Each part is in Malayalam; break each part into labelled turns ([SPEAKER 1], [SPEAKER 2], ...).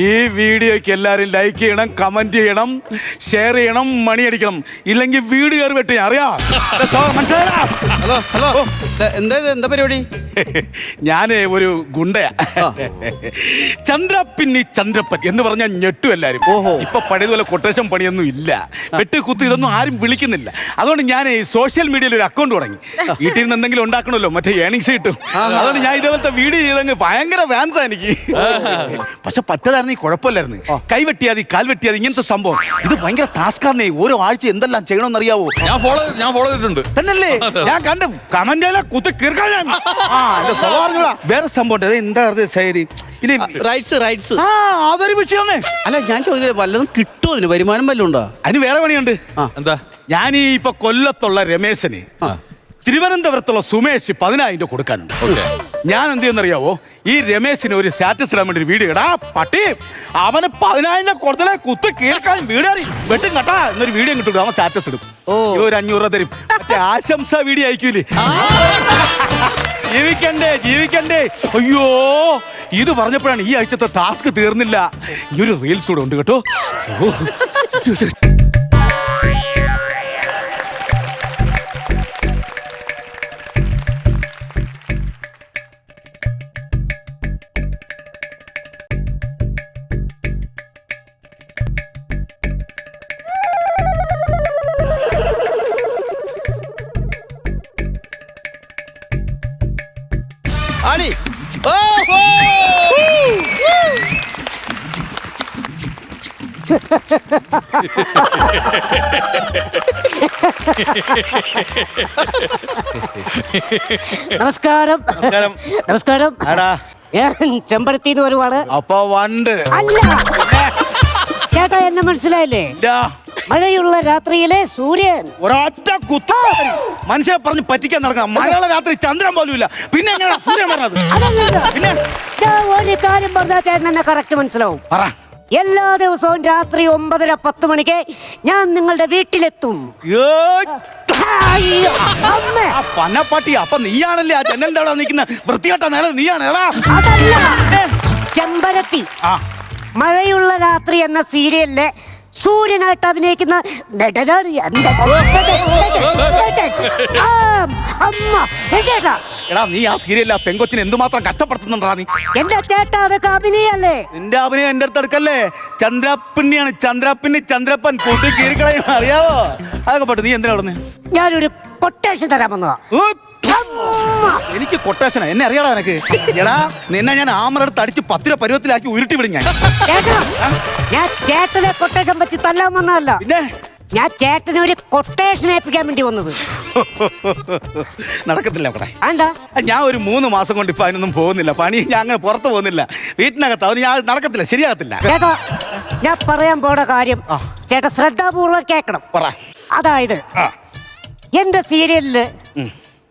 [SPEAKER 1] ഈ വീഡിയോക്ക് എല്ലാരും ലൈക്ക് ചെയ്യണം, കമന്റ് ചെയ്യണം, ഷെയർ ചെയ്യണം, മണി അടിക്കണം. ഇല്ലെങ്കിൽ വീഡിയോ കയറി വെട്ടി അറിയാം. മനസ്സിലായോ?
[SPEAKER 2] ഹലോ ഹലോ, എന്താ പരിപാടി?
[SPEAKER 1] ഞാന് ഒരു ഗുണ്ടയാ. ചന്ദ്രപ്പിന്നി ചന്ദ്രപ്പൻ എന്ന് പറഞ്ഞാൽ ഞെട്ടും എല്ലാരും. ഇപ്പൊ പഴയതുപോലെ കൊട്ടേഷൻ പണിയൊന്നും ഇല്ല, വെട്ട് കുത്ത് ഇതൊന്നും ആരും വിളിക്കുന്നില്ല. അതുകൊണ്ട് ഞാൻ ഈ സോഷ്യൽ മീഡിയയിൽ ഒരു അക്കൗണ്ട് തുടങ്ങി. വീട്ടിൽ നിന്ന് എന്തെങ്കിലും ഉണ്ടാക്കണമല്ലോ, മറ്റേ ഏണിങ്സ് കിട്ടും. അതുകൊണ്ട് ഞാൻ ഇതേപോലത്തെ വീഡിയോ ചെയ്തങ്ങ് ഭയങ്കര ഫാൻസാ എനിക്ക്. പക്ഷെ പറ്റതായിരുന്നു കുഴപ്പമില്ലായിരുന്നു. കൈ വെട്ടിയാതി, കാൽ വെട്ടിയാതി, ഇങ്ങനത്തെ സംഭവം ഇത് ഭയങ്കര ടാസ്കാന്നേ. ഓരോ ആഴ്ച എന്തെല്ലാം ചെയ്യണമെന്ന് അറിയാവോ?
[SPEAKER 3] ഞാൻ ഫോളോ ചെയ്തിട്ടുണ്ട്.
[SPEAKER 1] തന്നല്ലേ ഞാൻ കണ്ടു. കമന്റിലെ കുത്തി കീർക്കാൻ വേറെ സംഭവം എന്താ ശരി. അതൊരു വിഷയമാണ്.
[SPEAKER 2] അല്ല, ഞാൻ ചോദിക്കട്ടെ, വല്ലതും കിട്ടുമോ? അതിന് വരുമാനം വല്ലതും ഉണ്ടോ?
[SPEAKER 1] അതിന് വേറെ പണിയുണ്ട്.
[SPEAKER 3] എന്താ?
[SPEAKER 1] ഞാൻ ഈ ഇപ്പൊ കൊല്ലത്തുള്ള രമേശന് തിരുവനന്തപുരത്തുള്ള സുമേഷ് 10,000 രൂപ കൊടുക്കാനുണ്ട്. ഞാൻ എന്ത് ചെയ്യുന്നറിയാവോ? ഈ രമേശിന് ഒരു സ്റ്റാറ്റസ് ഇടാൻ വേണ്ടി വീഡിയോ ഇടാ പട്ടി അവന് 10,000 രൂപ കൊടുത്താലേ കുത്തി കീർക്കാൻ വീഡിയോ വെട്ടും കട്ടാ എന്നൊരു വീഡിയോ കിട്ടും. അവൻ സ്റ്റാറ്റസ് ഇടും. ഒരു 500 രൂപ തരും. മറ്റേ ആശംസ വീഡിയോ അയക്കൂലേ? ജീവിക്കണ്ടേ. അയ്യോ, ഇത് പറഞ്ഞപ്പോഴാണ് ഈ ആഴ്ചത്തെ ടാസ്ക് തീർന്നില്ല. ഈ ഒരു റീൽസ് കൂടെ ഉണ്ട് കേട്ടോ.
[SPEAKER 2] ആണി
[SPEAKER 4] നമസ്കാരം. നമസ്കാരം. ചെമ്പരത്തിന്ന് വരുവാണ്.
[SPEAKER 1] അപ്പൊ വണ്ട്
[SPEAKER 4] അല്ല ചേട്ടാ, എന്നെ മനസ്സിലായില്ലേ? മഴയുള്ള രാത്രിയിലെ സൂര്യൻ
[SPEAKER 1] ഒരൊറ്റ കുത്ത മനുഷ്യരെ പറഞ്ഞ് പറ്റിക്കാൻ നടക്കാം. മഴയുള്ള രാത്രി ചന്ദ്രൻ പോലും ഇല്ല, പിന്നെ എങ്ങനെ സൂര്യൻ പറഞ്ഞത്?
[SPEAKER 4] പിന്നെ ഒരു കാര്യം പറഞ്ഞാൽ ചേട്ടൻ എന്നെ കറക്റ്റ് മനസ്സിലാവും. എല്ലാ ദിവസവും രാത്രി 9:30-10 മണിക്ക് ഞാൻ നിങ്ങളുടെ വീട്ടിലെത്തും.
[SPEAKER 1] പന്നപ്പാട്ടി, അപ്പൊ നീയാണല്ലേ ആ ജനലിന്റെ അവിടെ നിൽക്കുന്ന വൃത്തികെട്ട നേരം? നീയാണ്
[SPEAKER 4] ചെമ്പരത്തി. മഴയുള്ള രാത്രി എന്ന സീരിയലിലെ സൂര്യനായിട്ട് അഭിനയിക്കുന്ന നടനാണ്.
[SPEAKER 1] എടാ, നീ ആ സീരിയലിൽ പെങ്കൊച്ചിനെ എന്തുമാത്രം കഷ്ടപ്പെടുത്തുന്നുണ്ടാ നീ?
[SPEAKER 4] എന്റെ ചേട്ടാ, അതൊക്കെ അഭിനയല്ലേ?
[SPEAKER 1] നിന്റെ അഭിനയം എന്റെ അടുത്ത് എടുക്കല്ലേ. ചന്ദ്രപ്പിന്നിയാണ്, ചന്ദ്രപ്പൻ കൂട്ടി കീറിക്കളയും, അറിയാവോ? അതൊക്കെ പറ്റും. നീ എന്തിനാ അവിടെ?
[SPEAKER 4] ഞാനൊരു കൊട്ടേഷൻ തരാൻ വന്നതാ.
[SPEAKER 1] എനിക്ക് കൊട്ടേഷനാ? എന്നെ അറിയാടാ നിനക്ക്? എടാ, നിന്നെ ഞാൻ ആമറടുത്ത് അടിച്ച് 10 രൂപ പരുവത്തിലാക്കി ഉരുട്ടി വിടും ഞാൻ.
[SPEAKER 4] ഞാൻ ചേട്ടനെ കൊട്ടേഷൻ വെച്ച് തല്ലാൻ വന്നതല്ല.
[SPEAKER 1] പിന്നെ
[SPEAKER 4] ഞാൻ ചേട്ടനെ ഒരു കൊട്ടേഷൻ ഏൽപ്പിക്കാൻ വേണ്ടി വന്നത്.
[SPEAKER 1] നടക്കത്തില്ല അവിടെ.
[SPEAKER 4] എന്താ?
[SPEAKER 1] ഞാൻ ഒരു 3 മാസം കൊണ്ട് ഇപ്പൊ അതിനൊന്നും പോകുന്നില്ല. പണി ഞാൻ അങ്ങനെ പുറത്ത് പോകുന്നില്ല, വീട്ടിനകത്ത്. അവന് ഞാൻ നടക്കത്തില്ല, ശരിയാകത്തില്ല.
[SPEAKER 4] ചേട്ടാ, ഞാൻ പറയാൻ പോണ കാര്യം ചേട്ടാ ശ്രദ്ധാപൂർവ്വം കേൾക്കണം. അതായത് എന്റെ സീരിയലില്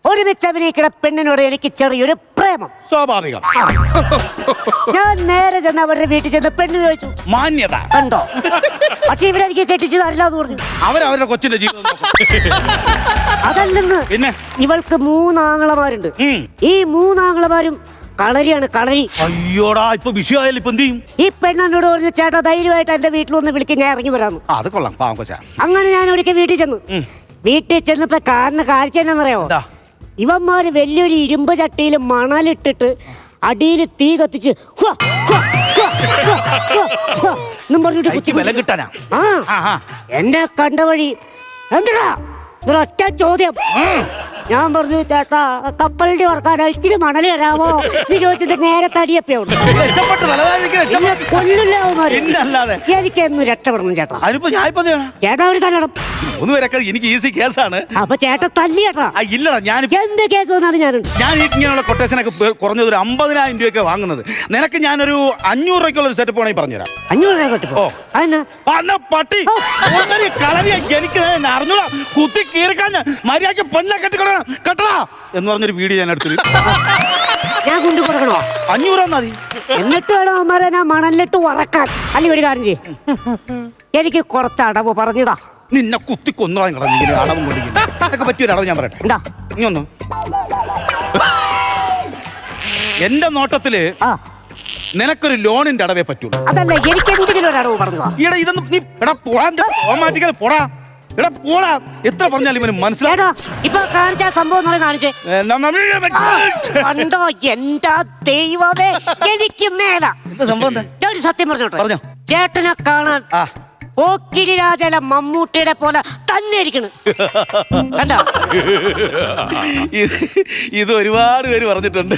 [SPEAKER 4] ഒരുമിച്ച് അഭിനയിക്കുന്ന പെണ്ണിനോട് എനിക്ക് ചെറിയൊരു പ്രേമം.
[SPEAKER 1] സ്വാഭാവികം.
[SPEAKER 4] ഞാൻ നേരെ ചെന്ന് അവരുടെ വീട്ടിൽ ചെന്ന് പെണ്ണ് ചോദിച്ചു.
[SPEAKER 1] മാന്യത
[SPEAKER 4] കണ്ടോ? പക്ഷെ ഇവിടെ എനിക്ക് കെട്ടിച്ചു തരില്ലാന്ന് പറഞ്ഞു.
[SPEAKER 1] അവരവരുടെ കൊച്ചിന്റെ ജീവിതം
[SPEAKER 4] അതല്ലെന്ന്.
[SPEAKER 1] പിന്നെ
[SPEAKER 4] ഇവൾക്ക് 3 ആങ്ങളമാരുണ്ട്. ഈ 3 ആങ്ങളമാരും കളരിയാണ്, കളരി.
[SPEAKER 1] അയ്യോടാ, ഇപ്പൊ വിഷയമായാലും ഇപ്പൊ എന്ത് ചെയ്യും?
[SPEAKER 4] ഈ പെണ്ണോട് പറഞ്ഞു, ചേട്ടാ ധൈര്യമായിട്ട് എന്റെ വീട്ടിൽ ഒന്ന് വിളിക്കും, ഞാൻ ഇറങ്ങി വരാന്ന്.
[SPEAKER 1] അത് കൊള്ളാം, പാവം കൊച്ചാ.
[SPEAKER 4] അങ്ങനെ ഞാൻ ഒരിക്കൽ വീട്ടിൽ ചെന്നു. വീട്ടിൽ ചെന്നപ്പോ കാണുന്ന കാഴ്ച എന്നാന്നറിയാമോ? ഇവന്മാര് വലിയൊരു ഇരുമ്പ് ചട്ടിയിൽ മണലിട്ടിട്ട് അടിയിൽ തീ കത്തിച്ച് എന്നെ കണ്ട വഴി എന്താ ഒറ്റ ചോദ്യം. ഞാൻ പറഞ്ഞു, ചേട്ടാ കപ്പലിന്റെ വർക്കാൻ ഇച്ചിരി മണൽ തരാമോ? നീ ചോദിച്ചിട്ട് നേരെ തടിയപ്പുണ്ട്. എനിക്കൊന്നും രക്ഷപ്പെടണം ചേട്ടാ. ചേട്ടാ ഒരു തല്ലണം.
[SPEAKER 1] എനിക്ക് ഈസി കേസാണ്.
[SPEAKER 4] അപ്പൊ ചേട്ടൻ തല്ലിയേട്ടാ?
[SPEAKER 1] ഇല്ലടാ, ഞാൻ
[SPEAKER 4] എന്ത് കേസ് വന്നാലും
[SPEAKER 1] ഞാൻ ഇങ്ങനെയുള്ള കൊട്ടേഷനൊക്കെ കുറഞ്ഞത് ഒരു 50,000 രൂപയൊക്കെ വാങ്ങുന്നത്. നിനക്ക് ഞാനൊരു 500 രൂപയ്ക്കുള്ള ഒരു സെറ്റപ്പ് വേണമെങ്കിൽ പറഞ്ഞുതരാം.
[SPEAKER 4] 500 രൂപ സെറ്റപ്പ്?
[SPEAKER 1] പട്ടി എനിക്ക് അറിഞ്ഞൂടാ. കുത്തി കീറിക്കാൻ മര്യാദക്ക് പെണ്ണെ കെട്ടിക്കൊള്ളണം കെട്ടടാ എന്ന് പറഞ്ഞൊരു വീഡിയോ ഞാൻ എടുത്തു.
[SPEAKER 4] ഞാൻ കൊണ്ടു കൊടുക്കണോ?
[SPEAKER 1] 500 രൂപ മതി.
[SPEAKER 4] എന്നിട്ട് വേണം അമ്മാരെ ഞാൻ മണലിട്ട് ഉറക്കാൻ. അല്ലെങ്കിൽ ഒരു കാര്യം ചെയ്യ്, എനിക്ക് കുറച്ച് അടവ് പറഞ്ഞതാ.
[SPEAKER 1] നിന്നെ കുത്തി കൊന്നോളാം കടന്നു. ഇങ്ങനെ അടവും കൊണ്ടിരിക്കുന്നു പറ്റിയൊരു അടവ് ഞാൻ പറയട്ടെ.
[SPEAKER 4] എന്താ?
[SPEAKER 1] നീ ഒന്ന് എന്റെ നോട്ടത്തില് നിനക്കൊരു ലോണിന്റെ അടവേ പറ്റുള്ളൂ.
[SPEAKER 4] അതല്ല, എനിക്ക് എന്തെങ്കിലും ഒരു അടവ് പറഞ്ഞു.
[SPEAKER 1] ഈടാ ഇതൊന്നും നീ എടാ പോടാ പോടാ എടാ പോടാ എത്ര പറഞ്ഞാലും ഇവന് മനസ്സിലായോ?
[SPEAKER 4] ഇപ്പൊ കാണിച്ച സംഭവം കാണിച്ചേ. കണ്ടോ എന്റെ ദൈവമേ, എനിക്ക് മേല.
[SPEAKER 1] സംഭവം
[SPEAKER 4] ഞാൻ ഒരു സത്യം
[SPEAKER 1] പറഞ്ഞോ.
[SPEAKER 4] ചേട്ടനെ കാണാൻ ഓക്കിരി രാജല മമ്മൂട്ടിയുടെ പോലെ തന്നെ ഇരിക്കണ്. കണ്ടോ?
[SPEAKER 1] ഇത് ഒരുപാട് പേര് പറഞ്ഞിട്ടുണ്ട്.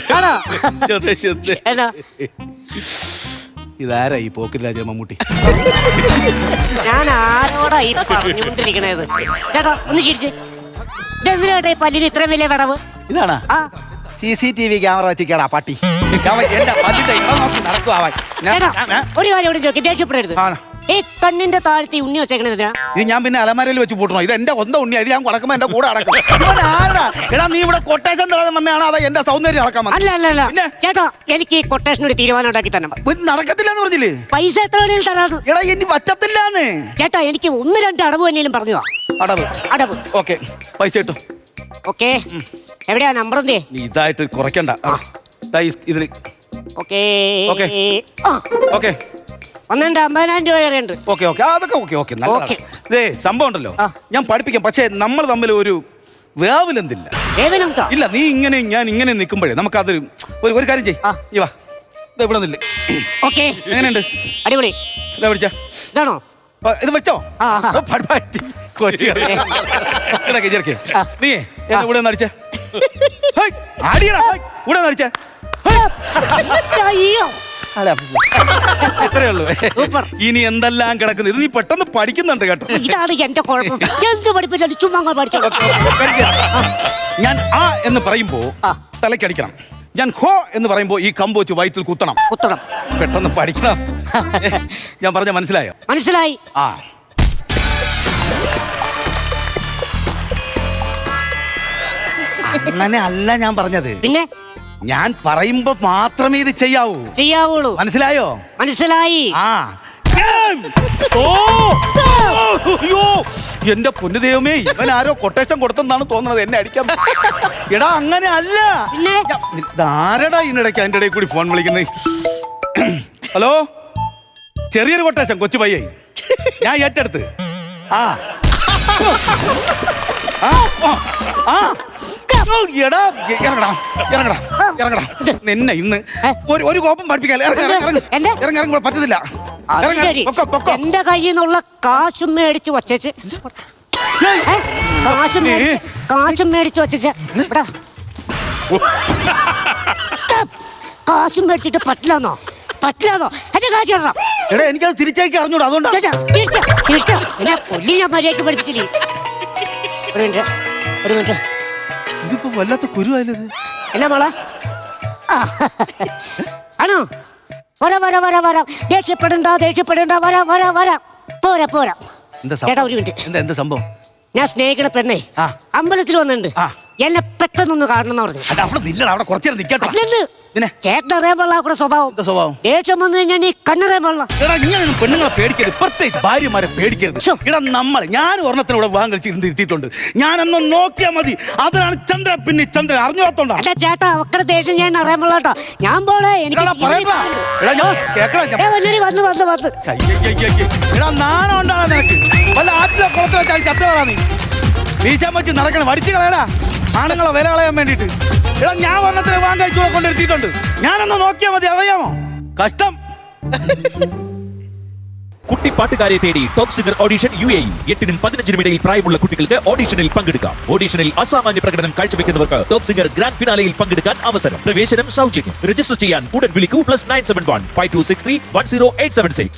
[SPEAKER 1] ഇതാരാ ഈ പോക്കിരി രാജ മമ്മൂട്ടി?
[SPEAKER 4] ഞാൻ ആരോടാ ഈ പറഞ്ഞുകൊണ്ടിരിക്കണത്? ചേട്ടാ ഒന്ന് ചിരിച്ച്. ഇതെന്തിനാട്ടെ പല്ലിന് ഇത്രയും വലിയ വിടവ്?
[SPEAKER 1] ഇതാണാ CCTV ക്യാമറ വെച്ചിട്ടാ പട്ടി നടക്കുവാൻ.
[SPEAKER 4] ഒരു കാര്യം ഇവിടെ ചോദിക്കും, ദേഷ്യപ്പെടരുത്. ഈ കണ്ണിന്റെ താഴ്ത്തി ഉണ്ണി വെച്ചേക്കണത്
[SPEAKER 1] ഇത് ഞാൻ പിന്നെ അലമാരയിൽ വെച്ച് പൂട്ടണോ? ഇത് എന്റെ സ്വന്തം ഉണ്ണി. ഇത് ഞാൻ കുടക്കുമ്പോ എന്റെ കൂടെ അടക്കും. എടാ നീ ഇവിടെ കൊട്ടേഷൻ തരാതെ വന്നതാണ്. അതാ എന്റെ സൗന്ദര്യം അടക്കാൻ.
[SPEAKER 4] അല്ല അല്ല അല്ല ചേട്ടാ, എനിക്ക് ഈ കൊട്ടേഷൻ ഒരു തീരുമാനം ഉണ്ടാക്കി തന്നെ.
[SPEAKER 1] നടക്കത്തില്ലെന്ന് പറഞ്ഞില്ലേ?
[SPEAKER 4] പൈസ എത്ര വേണേലും തരാത്.
[SPEAKER 1] എടാ ഇനി പറ്റത്തില്ലാന്ന്.
[SPEAKER 4] ചേട്ടാ എനിക്ക് 1-2 അടവ് തന്നെയും പറഞ്ഞതാ. അടവ്
[SPEAKER 1] ഓക്കെ, പൈസ കിട്ടും.
[SPEAKER 4] ഓക്കെ, എവിടെയാ നമ്പർ? എന്തേ
[SPEAKER 1] നീ ഇതായിട്ട് കുറയ്ക്കണ്ട. ഇതിന്
[SPEAKER 4] ഓക്കെ
[SPEAKER 1] ഓക്കെ ഓക്കെ
[SPEAKER 4] 50,000 രൂപ വരെ ഉണ്ട്.
[SPEAKER 1] ഓക്കെ ഓക്കെ അതൊക്കെ ഓക്കെ ഓക്കെ നല്ല ഇതേ സംഭവം ഉണ്ടല്ലോ. ഞാൻ പഠിപ്പിക്കാം. പക്ഷേ നമ്മൾ തമ്മിൽ ഒരു വേവലെന്തില്ല. ഇല്ല, നീ ഇങ്ങനെ ഞാൻ ഇങ്ങനെ നിൽക്കുമ്പോഴേ നമുക്കതൊരു ഒരു കാര്യം ചെയ്യ്. നീ വാ, ഇത് ഇവിടെ നില്ല്.
[SPEAKER 4] ഓക്കെ,
[SPEAKER 1] എങ്ങനെയുണ്ട്?
[SPEAKER 4] അടിപൊളി.
[SPEAKER 1] ഇതാ പിടിച്ചാ.
[SPEAKER 4] ഇതാണോ?
[SPEAKER 1] ഇത് വെച്ചോ. കൊച്ചി ചെറുക്കേ, നീ എന്നെ ഇവിടെ ഒന്ന് അടിച്ചേ. ഇവിടെ ഒന്ന് അടിച്ചേ. ഇത്രേ ഉള്ളൂ. ഇനി എന്തെല്ലാം കിടക്കുന്നു. ഇത് നീ പെട്ടെന്ന് പഠിക്കുന്നുണ്ട് കേട്ടോ.
[SPEAKER 4] ഇതാണ് എന്റെ കുഴപ്പം. എന്ത് പഠിപ്പിച്ചാലും ചുമ്മാ പഠിച്ചോ.
[SPEAKER 1] ഞാൻ ആ എന്ന് പറയുമ്പോ തലക്കടിക്കണം. ഞാൻ ഹോ എന്ന് പറയുമ്പോ ഈ കമ്പ് വെച്ച് വയറ്റിൽ കുത്തണം. പെട്ടെന്ന് പഠിക്കണം. ഞാൻ പറഞ്ഞ മനസ്സിലായോ?
[SPEAKER 4] മനസ്സിലായി.
[SPEAKER 1] ആ അങ്ങനെ അല്ല ഞാൻ പറഞ്ഞത്.
[SPEAKER 4] പിന്നെ
[SPEAKER 1] ഞാൻ പറയുമ്പോ മാത്രമേ ഇത് ചെയ്യാവൂ. മനസ്സിലായോ? മനസ്സിലായി. ആ എന്റെ പൊന്നു ദൈവമേ, ഇവൻ ആരോ കൊട്ടേഷൻ കൊടുത്തെന്നാണ് തോന്നുന്നത് എന്നെ അടിക്കാൻ. എടാ അങ്ങനെ അല്ല. ആരടാ ഇതിനിടയ്ക്ക് അതിന്റെ ഇടയിൽ കൂടി ഫോൺ വിളിക്കുന്നത്? ഹലോ, ചെറിയൊരു കൊട്ടേഷൻ കൊച്ചു പയ്യെ ഞാൻ ഏറ്റെടുത്ത്. ആ എടാ ഇറങ്ങടാ. നിന്നെ ഇന്ന് ഒരു കോപ്പം പഠിപ്പിക്കാൻ ഇറങ്ങി പറ്റത്തില്ല.
[SPEAKER 4] എന്റെ കയ്യിൽ നിന്നുള്ള കാശും മേടിച്ചു വച്ചേച്ച് കാശും മേടിച്ചു വച്ചേച്ച് കാശും മേടിച്ചിട്ട് പറ്റില്ലെന്നോ എന്റെ കാശ് ഇടണം.
[SPEAKER 1] എടാ എനിക്കത് തിരിച്ചേക്ക് അറിഞ്ഞൂടാ. അതുകൊണ്ടാണ്
[SPEAKER 4] കൊല്ലി ഞാൻ മര്യാദക്ക് പഠിപ്പിച്ചില്ലേ. ഒരു മിനിറ്റ്.
[SPEAKER 1] ഇതിപ്പോ വല്ലാത്ത കുരുവായത്.
[SPEAKER 4] എന്നാ മോളെ? ആണോ? വരാ. ദേഷ്യപ്പെടണ്ട. വരാ. ചേട്ടാ ഒരു മിനിറ്റ്.
[SPEAKER 1] എന്താ സംഭവം?
[SPEAKER 4] ഞാൻ സ്നേഹിക്കണ പെണ്ണേ അമ്പലത്തിൽ വന്നിട്ടുണ്ട്. എന്നെ പെട്ടെന്നൊന്ന് കാണണം പറഞ്ഞു. ചേട്ടൻ അറിയാൻ പാടില്ല കൂടെ സ്വഭാവം. ദേഷ്യം വന്നു കഴിഞ്ഞാൽ നീ കണ്ണറിയാൻ പാടില്ല.
[SPEAKER 1] പെണ്ണുങ്ങളെ പേടിക്കരുത്, പ്രത്യേകിച്ച് ഭാര്യമാരെ പേടിക്കരുത്. ഞാൻ ഒരെണ്ണത്തിനൂടെ വിവാഹം കഴിച്ചിരുത്തിയിട്ടുണ്ട്. ഞാനൊന്ന് നോക്കിയാൽ മതി. അതിലാണ് ചന്ദ്രൻ അറിഞ്ഞോത്തോണ്ടാണ്.
[SPEAKER 4] അല്ല ചേട്ടാ, അവക്കടെ ദേഷ്യം ഞാൻ അറിയാൻ പാടില്ല കേട്ടോ. ഞാൻ പോലെ എനിക്ക്
[SPEAKER 1] നാണുണ്ടാകാൻ നിനക്ക് വല്ല ആറ്റിലെ കുളത്തിൽ വെച്ചാൽ ചത്തകളാ നീ. വീശാൻ വെച്ച് നടക്കണം. വടിച്ചു കളയടാ ആണുങ്ങളെ വില കളയാൻ വേണ്ടിട്ട്. എടാ ഞാൻ ഒരെണ്ണത്തിന് വിവാഹം കഴിച്ചു കൊണ്ടിരുത്തിയിട്ടുണ്ട്. ഞാനൊന്ന് നോക്കിയാൽ മതി. അറിയാമോ? കഷ്ടം.
[SPEAKER 3] കുട്ടിപ്പാട്ടുകാരെ തേടി ടോപ്പ് സിംഗർ ഓഡിഷൻ UAE. 8-നും 15-നും ഇടയിൽ പ്രായമുള്ള കുട്ടികൾക്ക് ഓഡിഷനിൽ പങ്കെടുക്കാം. ഓഡിഷനിൽ അസാമാന്യ പ്രകടനം കാഴ്ചവെക്കുന്നവർക്ക് ടോപ്പ് സിംഗർ ഗ്രാൻഡ് ഫിനാലയിൽ പങ്കെടുക്കാൻ അവസരം. പ്രവേശനം സൗജന്യം. രജിസ്റ്റർ ചെയ്യാൻ ഉടൻ വിളിക്കൂ. +971 5263 10876.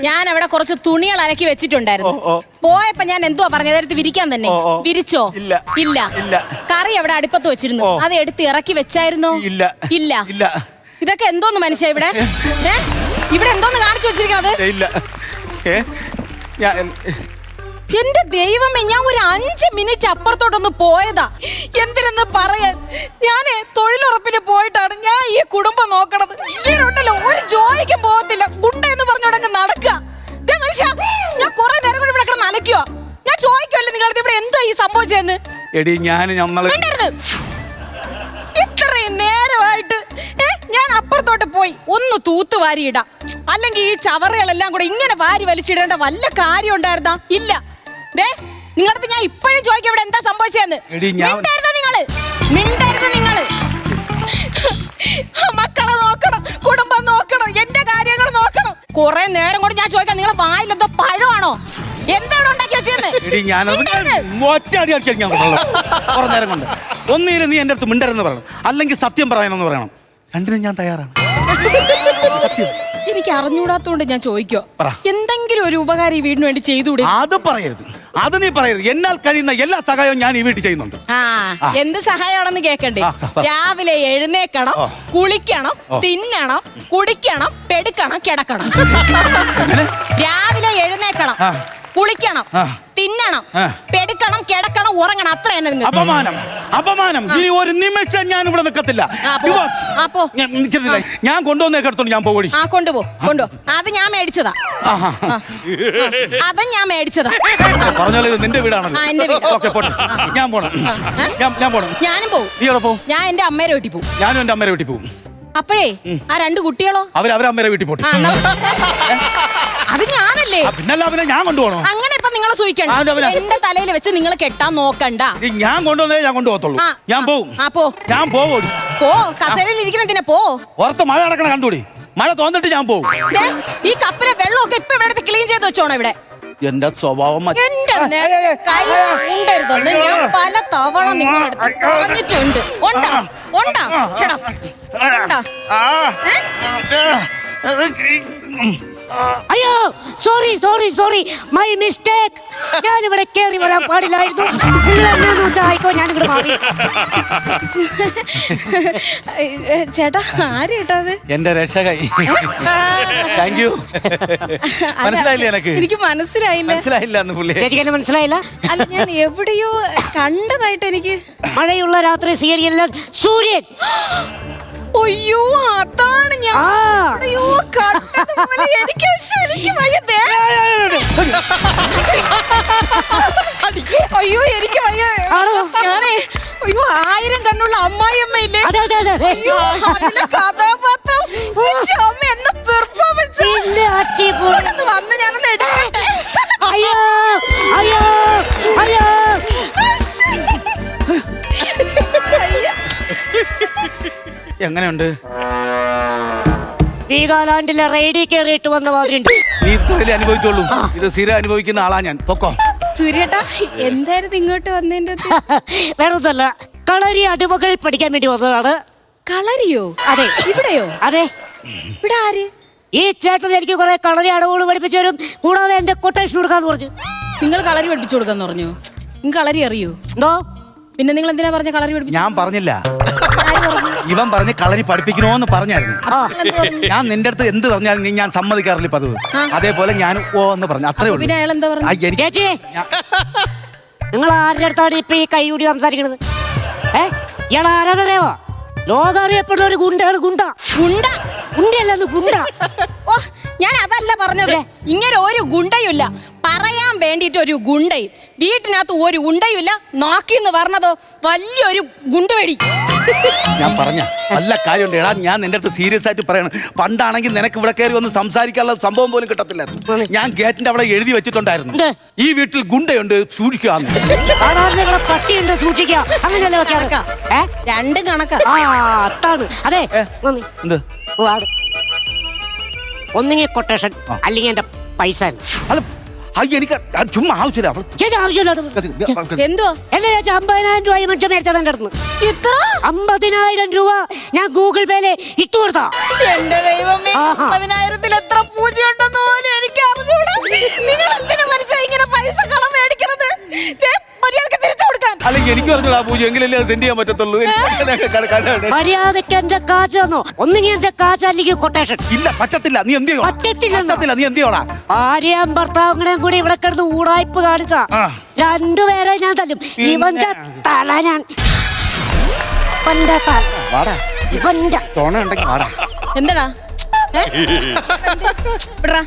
[SPEAKER 5] ഞാൻ അവിടെ കുറച്ച് തുണികൾ അലക്കി വെച്ചിട്ടുണ്ടായിരുന്നു. പോയപ്പോ ഞാൻ എന്തുവാ പറഞ്ഞത്? എടുത്ത് വിരിക്കാൻ തന്നെ. വിരിച്ചോ?
[SPEAKER 1] ഇല്ല.
[SPEAKER 5] ഇല്ല.
[SPEAKER 1] ഇല്ല.
[SPEAKER 5] കറി അവിടെ അടുപ്പത്ത് വെച്ചിരുന്നു. അത് എടുത്ത് ഇറക്കി വെച്ചായിരുന്നോ?
[SPEAKER 1] ഇല്ല.
[SPEAKER 5] ഇല്ല.
[SPEAKER 1] ഇല്ല.
[SPEAKER 5] ഇതൊക്കെ എന്തോന്ന് മനുഷ്യ ഇവിടെ? ഇവിടെ എന്തോന്ന് കാണിച്ചു വെച്ചിരിക്കുന്നത്?
[SPEAKER 1] ഇല്ല.
[SPEAKER 5] എന്റെ ദൈവമേ, ഞാൻ ഒരു 5 മിനിറ്റ് അപ്പുറത്തോട്ടൊന്ന് പോയതാ. എന്തിനെന്ന് പറയാൻ, ഞാന് തൊഴിലുറപ്പിന് പോയിട്ടാണ് ഞാൻ ഈ കുടുംബം നോക്കണത്. ഇവരുണ്ടല്ലോ ഒരു ജോലിക്കും പോകത്തില്ല, ഗുണ്ട എന്ന് പറഞ്ഞോടൊക്കെ നടക്കുക. മനുഷ്യ, ഞാൻ കുറെ നേരം കൂടി ഇവിടെ കിടന്ന് അലയ്ക്കുക. ഞാൻ ചോദിക്കുമല്ലേ നിങ്ങളത് ഇവിടെ എന്തോ ഈ സംഭവിച്ചെന്ന്.
[SPEAKER 1] എടി
[SPEAKER 5] ഇത്രയും നേരമായിട്ട് ഞാൻ അപ്പുറത്തോട്ട് പോയി ഒന്ന് തൂത്ത് വാരിയിടാം, അല്ലെങ്കിൽ ഈ ചവറുകളെല്ലാം കൂടെ ഇങ്ങനെ വാരി വലിച്ചിടേണ്ട വല്ല കാര്യം ഉണ്ടായിരുന്നാ? ഇല്ല. നിങ്ങളടുത്ത് ഞാൻ ഇപ്പോഴും ചോദിക്കാം ഇവിടെ എന്താ സംഭവിച്ചെന്ന്. മിണ്ടായിരുന്നു നിങ്ങള്. മക്കളെ നോക്കണം, കുടുംബം നോക്കണം, എന്റെ കാര്യങ്ങൾ നോക്കണം. കുറെ നേരം കൊണ്ട് ഞാൻ ചോദിക്കാം, നിങ്ങളെ വായിലെന്തോ പഴമാണോ? എന്താണ് ഉണ്ടാക്കി വെച്ചെന്ന്?
[SPEAKER 1] ഒന്നിനും നീ എന്റെ അടുത്ത് മിണ്ടരെന്ന് പറയണം, അല്ലെങ്കിൽ സത്യം പറയാനെന്ന് പറയണം. രണ്ടിനും ഞാൻ തയ്യാറാണ്.
[SPEAKER 5] എനിക്ക് അറിഞ്ഞൂടാത്തോണ്ട് ഞാൻ ചോദിക്കോ, എന്തെങ്കിലും ഒരു ഉപകാരം ഈ വീടിന് വേണ്ടി ചെയ്തുകൂടെ?
[SPEAKER 1] അത് പറയരുത്, അത് നീ പറയരുത്. എന്നാൽ കഴിയുന്ന എല്ലാ സഹായവും ഞാൻ ഈ വീട്ടിൽ ചെയ്യുന്നുണ്ട്.
[SPEAKER 5] എന്ത് സഹായമാണെന്ന് കേക്കണ്ടേ? രാവിലെ എഴുന്നേക്കണം, കുളിക്കണം, തിന്നണം, കുടിക്കണം, പെടുക്കണം, കിടക്കണം. രാവിലെ എഴുന്നേക്കണം, കുളിക്കണം, തിന്നണം, പെടുക്കണം, കിടക്കണം, ഉറങ്ങണം. അത്ര തന്നെ നിങ്ങൾ.
[SPEAKER 1] അപമാനം, അപമാനം. ഇനി ഒരു നിമിഷം ഞാൻ ഇവിടെ നിൽക്കത്തില്ല. ഞാൻ കൊണ്ടുവന്നേക്ക് എടുത്തോണ്ട് ഞാൻ പോകടി.
[SPEAKER 5] കൊണ്ടുപോ. അത് ഞാൻ മേടിച്ചതാ. അതും ഞാൻ മേടിച്ചതാ.
[SPEAKER 1] പറഞ്ഞാൽ ഇത് നിന്റെ വീടാണല്ലോ. ഞാൻ പോണം.
[SPEAKER 5] ഞാനും പോവും.
[SPEAKER 1] നീ എവിടെ പോവും?
[SPEAKER 5] ഞാൻ എന്റെ അമ്മേരെ വീട്ടിൽ പോവും.
[SPEAKER 1] ഞാനും എന്റെ അമ്മേരെ വീട്ടിൽ പോവും.
[SPEAKER 5] അപ്പോഴേ ആ 2 കുട്ടികളോ?
[SPEAKER 1] അവരമ്മേരെ വീട്ടിൽ പോട്ടെ.
[SPEAKER 5] അത് ഞാനല്ലേ?
[SPEAKER 1] പിന്നെ ഞാൻ കൊണ്ടുപോകണോ?
[SPEAKER 5] അങ്ങനെ ഇപ്പൊ നിങ്ങൾ സൂഹിക്കണ്ട. എന്റെ തലയിൽ വെച്ച് നിങ്ങൾ കെട്ടാൻ നോക്കണ്ട.
[SPEAKER 1] ഞാൻ കൊണ്ടുവന്നേ ഞാൻ കൊണ്ടുപോകത്തുള്ളൂ. ഞാൻ പോവും. ഞാൻ പോവും.
[SPEAKER 5] പോ, കസേരയിൽ ഇരിക്കുന്നതിനെ പോ.
[SPEAKER 1] പുറത്ത് മഴ നടക്കണ കണ്ടുകൂടി. മഴ തോന്നിട്ട് ഞാൻ പോവും.
[SPEAKER 5] ഈ കപ്പിലെ വെള്ളമൊക്കെ ഇപ്പൊ ഇവിടെ ക്ലീൻ ചെയ്ത് വെച്ചോണോ ഇവിടെ?
[SPEAKER 1] എന്റെ സ്വഭാവം
[SPEAKER 5] ഞാൻ പല തവണ നിങ്ങളടുത്ത് പറഞ്ഞിട്ടുണ്ട്.
[SPEAKER 4] അയ്യോ, സോറി, മൈ മിസ്റ്റേക്ക്. ഞാനിവിടെ കേറി വരാൻ പാടില്ലായിരുന്നു. ആയിക്കോ, ഞാനിവിടെ മാറി.
[SPEAKER 5] ചേട്ടാ, ആരേട്ടത്?
[SPEAKER 1] എന്റെ രക്ഷകൈ. Thank you. മനസ്സിലായില്ലേ? എനിക്ക് മനസ്സിലായില്ല.
[SPEAKER 4] ചേച്ചിക്ക് മനസ്സിലായില്ല?
[SPEAKER 5] അല്ല, ഞാൻ എവിടെയോ കണ്ടതായിട്ട് എനിക്ക്.
[SPEAKER 4] മഴയുള്ള രാത്രി സീരിയലിലെ സൂര്യൻ.
[SPEAKER 5] അയ്യോ, അതാണ് ഞാൻ. അയ്യോ, കണ്ടതുപോലെ എനിക്ക് ശരിക്കും വയ്യ. അയ്യോ, എനിക്ക് വയ്യ. ഞാനേ, അയ്യോ, 1000 കണ്ണുള്ള അമ്മായിയമ്മയില്ലേ? അയ്യോ, അതിലെ കഥാപാത്രം അമ്മ എന്ന പെർഫോമൻസ് വന്ന് ഞാനൊന്ന് എടുക്കട്ടെ.
[SPEAKER 4] അയ്യോ.
[SPEAKER 1] എങ്ങനെയുണ്ട്?
[SPEAKER 4] വീഗാലാൻഡിലെ റേഡിയോ കയറിയിട്ട് വന്ന മാതിരിണ്ട്.
[SPEAKER 1] നീ തൊഴിൽ അനുഭവിച്ചോളൂ. ഇത് സ്ഥിരം അനുഭവിക്കുന്ന ആളാ ഞാൻ. പൊക്കോ.
[SPEAKER 5] സൂര്യേട്ടാ, എന്തായിരുന്നു ഇങ്ങോട്ട് വന്നതിന്റെ?
[SPEAKER 4] വേറൊന്നല്ല, കളരി അടിമകൾ പഠിക്കാൻ വേണ്ടി വന്നതാണ്.
[SPEAKER 5] കളരിയോ?
[SPEAKER 4] അതെ.
[SPEAKER 5] ഇവിടെയോ?
[SPEAKER 4] അതെ.
[SPEAKER 5] ഇവിടെ ആര്?
[SPEAKER 4] ഈ ചേട്ടൻ എനിക്ക് കുറെ കളരി അടവുകൾ പഠിപ്പിച്ചു തരും, കൂടാതെ എന്റെ കൊട്ടേഷൻ കൊടുക്കാന്ന് പറഞ്ഞു.
[SPEAKER 5] നിങ്ങൾ കളരി പഠിപ്പിച്ചു കൊടുക്കാന്ന് പറഞ്ഞു? നിങ്ങൾക്ക് കളരി അറിയോ?
[SPEAKER 4] എന്തോ?
[SPEAKER 5] പിന്നെ നിങ്ങൾ എന്തിനാ പറഞ്ഞ കളരി പഠിപ്പിച്ചു?
[SPEAKER 1] ഞാൻ പറഞ്ഞില്ല. ഇവൻ പറഞ്ഞ് കളരി പഠിപ്പിക്കണോന്ന് പറഞ്ഞായിരുന്നു. ഞാൻ നിന്റെ അടുത്ത് എന്ത് പറഞ്ഞാലും നീ ഞാൻ സമ്മതിക്കാറില്ല പതിവ്. അതേപോലെ ഞാൻ എന്ന് പറഞ്ഞു. അത്രേ ഉള്ളൂ.
[SPEAKER 4] ചേച്ചി, നിങ്ങൾ ആരുടെ അടുത്താണ് ഇപ്പൊ ഈ കൈയൂടി സംസാരിക്കണത്? ഇയാൾ ആരാധനേവാ? ലോകം അറിയപ്പെടുന്ന ഒരു ഗുണ്ടയാണ്. ഗുണ്ടയല്ലെന്ന് ഗുണ്ട.
[SPEAKER 5] ഓ, ഞാൻ അതല്ല പറഞ്ഞത്. ഇങ്ങനെ ഒരു ഗുണ്ടയുമില്ല. പറയാൻ വേണ്ടിട്ട് ഒരു ഗുണ്ടയും വീട്ടിനകത്ത് ഒരു ഉണ്ടയുമില്ല. നോക്കിന്ന് പറഞ്ഞതോ വലിയൊരു ഗുണ്ടുവെടി.
[SPEAKER 1] ഞാൻ പറഞ്ഞ നല്ല കാര്യമുണ്ട്. എടാ, ഞാൻ നിന്റെ അടുത്ത് സീരിയസ് ആയിട്ട് പറയണം. പണ്ടാണെങ്കിൽ നിനക്ക് ഇവിടെ കയറി ഒന്ന് സംസാരിക്കാനുള്ള സംഭവം പോലും കിട്ടത്തില്ലായിരുന്നു. ഞാൻ ഗേറ്റിന്റെ അവിടെ എഴുതി വെച്ചിട്ടുണ്ടായിരുന്നു, ഈ വീട്ടിൽ ഗുണ്ടയുണ്ട്, സൂക്ഷിക്കാന്ന്.
[SPEAKER 4] പട്ടിയുണ്ട്, സൂക്ഷിക്കുക. അങ്ങനെയല്ലേ?
[SPEAKER 5] രണ്ട് കണക്കാ.
[SPEAKER 4] അതെ,
[SPEAKER 1] എന്ത്?
[SPEAKER 4] ഒന്നെങ്കിൽ കൊട്ടേഷൻ, അല്ലെങ്കിൽ എന്റെ പൈസ.
[SPEAKER 1] അല്ല, അയ്യ എനിക്ക് അത് ചുമ്മാ ആവശ്യമില്ല അവൾ
[SPEAKER 4] ചേച്ചി ആവശ്യമില്ലാതെ
[SPEAKER 5] എന്തോ
[SPEAKER 4] എന്നെ ചേച്ചി 50,000 രൂപ ഈ മനുഷ്യൻ മേടിച്ചാൽ എൻ്റെ അടുത്ത്
[SPEAKER 5] ഇത്ര
[SPEAKER 4] 50,000 രൂപ ഞാൻ ഗൂഗിൾ പേയില് ഇട്ടു കൊടുത്താ.
[SPEAKER 5] എന്റെ ദൈവമേ,
[SPEAKER 4] ആഹാ.
[SPEAKER 5] 10,000-ൽ എത്ര പൂജയുണ്ടെന്ന് പോലും എനിക്ക് അറിഞ്ഞൂടാ. നിങ്ങൾ എന്തിനാ മനുഷ്യ ഇങ്ങനെ പൈസ കടം മേടിക്കണത്? ദേ, മര്യാദയ്ക്ക് തിരിച്ചു കൊടുക്കാൻ.
[SPEAKER 1] അല്ലെങ്കിൽ എനിക്ക് പറഞ്ഞോളാ പൂജ എങ്കിലല്ലേ സെൻഡ് ചെയ്യാൻ പറ്റത്തുള്ളൂ.
[SPEAKER 4] മര്യാദയ്ക്ക് എന്റെ കാശ് തന്നോ. ഒന്നിനി എന്റെ കാശ് അല്ലെങ്കിൽ കൊട്ടേഷൻ.
[SPEAKER 1] ഇല്ല പറ്റത്തില്ല. നീ എന്ത് ചെയ്യണം?
[SPEAKER 4] പറ്റത്തില്ല.
[SPEAKER 1] നീ എന്ത് ചെയ്യണോ?
[SPEAKER 4] ഭാര്യയും ഭർത്താവുകളെയും കൂടി ഇവിടെ കിടന്ന് ഊടായ്പ കാണിച്ച
[SPEAKER 1] ആ.
[SPEAKER 4] രണ്ടുപേരെ ഞാൻ തല്ലും. ഇവന്റെ തല ഞാൻ ഇവന്റെ തല
[SPEAKER 1] വാടാ
[SPEAKER 4] ഇവന്റെ
[SPEAKER 1] തോണ ഉണ്ടെങ്കിൽ വാടാ.
[SPEAKER 5] എന്താടാ വിടറാ.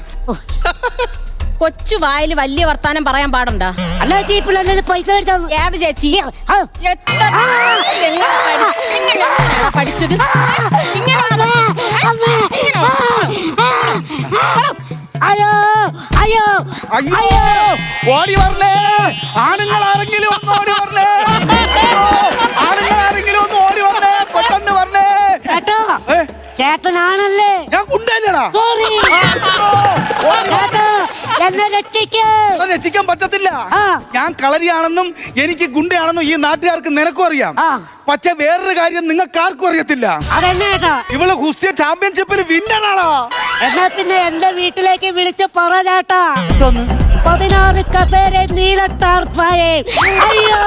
[SPEAKER 5] കൊച്ചു വായില് വലിയ വർത്താനം പറയാൻ പാടുണ്ടാ?
[SPEAKER 4] അല്ല ചീപ്പിള്ള പൈസ മേടിച്ചു.
[SPEAKER 5] ഏത് ചേച്ചി?
[SPEAKER 4] ആ.
[SPEAKER 5] എത്ര എങ്ങനെയാ പഠിച്ചത്?
[SPEAKER 4] അയ്യോ അയ്യോ
[SPEAKER 1] അയ്യോ ഓടി വരണേ. ആണുങ്ങൾ ആരെങ്കിലും ഒന്ന് ഓടി വരണേ. ആണുങ്ങൾ ആരെങ്കിലും ഒന്ന് ഓടി വരണേ. പെട്ടെന്ന് വരണേ.
[SPEAKER 4] ചേട്ടോ
[SPEAKER 1] ഏ?
[SPEAKER 4] ചേട്ടനാണല്ലേ?
[SPEAKER 1] ഞാൻ കുണ്ടല്ലേടാ.
[SPEAKER 4] സോറി ചേട്ടോ, എന്നെ രക്ഷിക്ക്.
[SPEAKER 1] രക്ഷിക്കാൻ പറ്റത്തില്ല.
[SPEAKER 4] ആ.
[SPEAKER 1] ഞാൻ കളരിയാണെന്നും എനിക്ക് ഗുണ്ടയാണെന്നും ഈ നാട്ടുകാർക്ക് നിനക്കും അറിയാം.
[SPEAKER 4] ആ.
[SPEAKER 1] പക്ഷെ വേറൊരു കാര്യം നിങ്ങൾക്ക് ആർക്കും അറിയത്തില്ല.
[SPEAKER 4] അതെന്നെ ചേട്ടാ.
[SPEAKER 1] ഇവള് ഗുസ്തി ചാമ്പ്യൻഷിപ്പിൽ വിന്നറാണോ?
[SPEAKER 4] എന്നാ പിന്നെ എന്റെ വീട്ടിലേക്ക് വിളിച്ച് പറ ചേട്ടാ. 16 കസേര നീലത്താർപ്പായേ. അയ്യോ